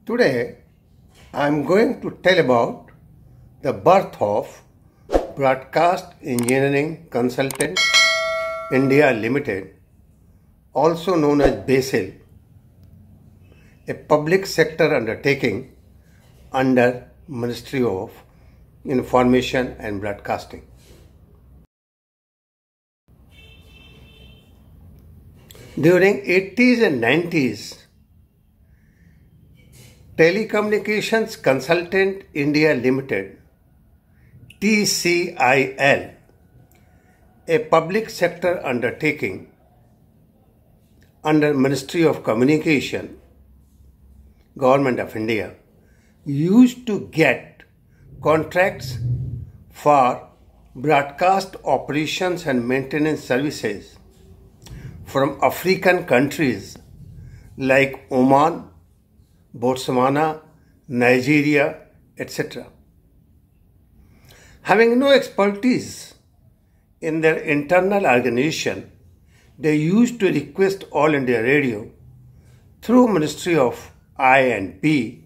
Today, I am going to tell about the birth of Broadcast Engineering Consultant India Limited, also known as BESIL, a public sector undertaking under Ministry of Information and Broadcasting. During 80s and 90s, Telecommunications Consultant India Limited TCIL, a public sector undertaking under Ministry of Communication, Government of India, used to get contracts for broadcast operations and maintenance services from African countries like Oman, Botswana, Nigeria, etc. Having no expertise in their internal organization, they used to request All India Radio through Ministry of I&B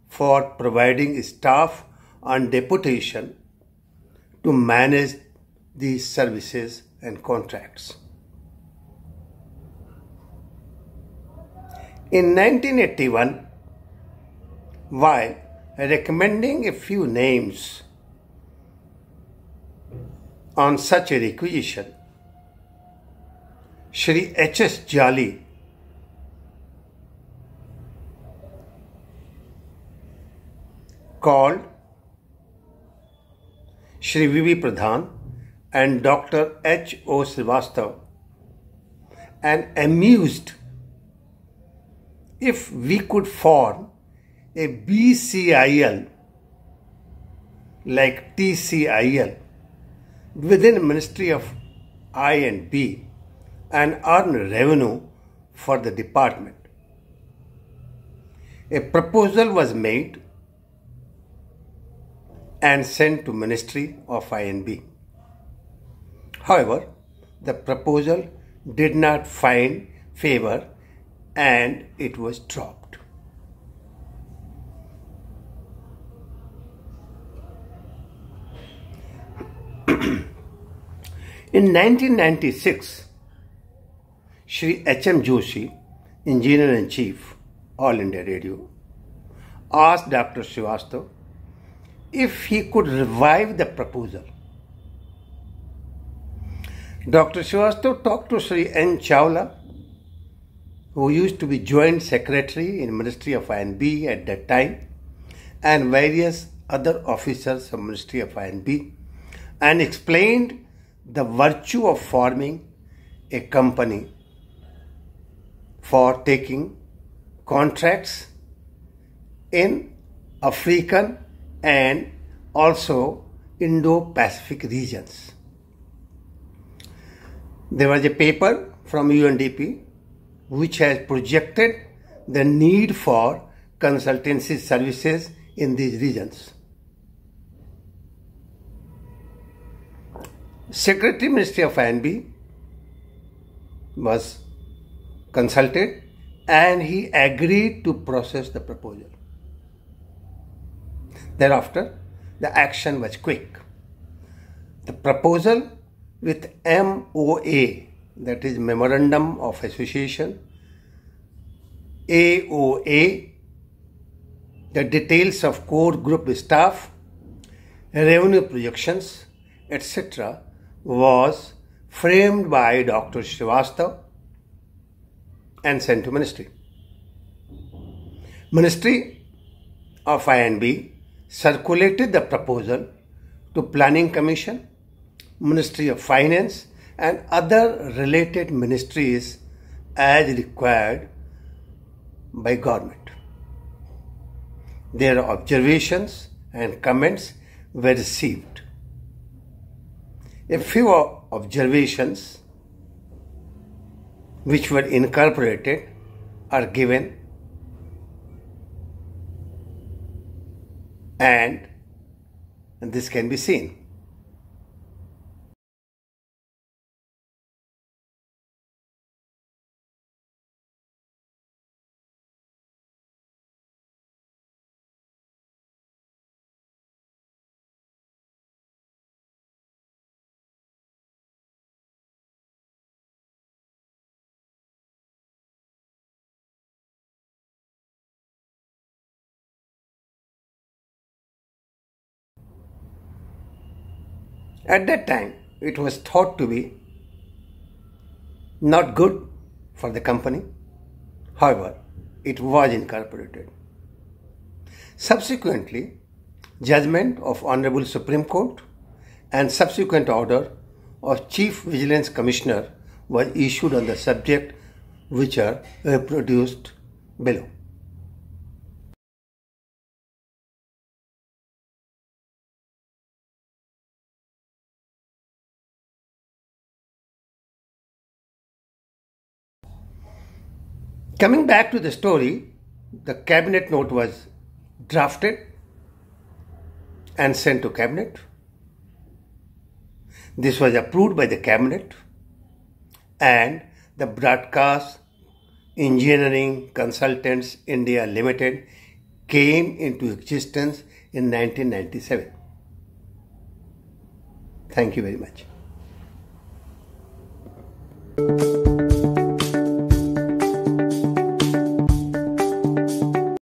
for providing staff on deputation to manage these services and contracts. In 1981, while recommending a few names on such a requisition, Shri H.S. Jali called Shri V.V. Pradhan and Dr. H.O. Srivastava and amused if we could form a BCIL like TCIL within Ministry of I&B and earn revenue for the department. A proposal was made and sent to Ministry of I&B. However, the proposal did not find favor and it was dropped. In 1996, Shri H.M. Joshi, Engineer-in-Chief, All India Radio, asked Dr. Srivastava if he could revive the proposal. Dr. Srivastava talked to Shri N. Chawla, who used to be Joint Secretary in Ministry of I&B at that time, and various other officers of Ministry of I&B, and explained the virtue of forming a company for taking contracts in African and also Indo-Pacific regions. There was a paper from UNDP which has projected the need for consultancy services in these regions. Secretary Ministry of I&B was consulted and he agreed to process the proposal. Thereafter, the action was quick. The proposal with MOA, that is Memorandum of Association, AOA, the details of core group staff, revenue projections, etc., was framed by Dr. Srivastava and sent to Ministry. Ministry of I&B circulated the proposal to Planning Commission, Ministry of Finance and other related ministries as required by government. Their observations and comments were received. A few observations which were incorporated are given and this can be seen. At that time, it was thought to be not good for the company. However, it was incorporated. Subsequently, judgment of Honorable Supreme Court and subsequent order of Chief Vigilance Commissioner was issued on the subject, which are reproduced below. Coming back to the story, the cabinet note was drafted and sent to cabinet. This was approved by the cabinet, and the Broadcast Engineering Consultants India Limited came into existence in 1997. Thank you very much.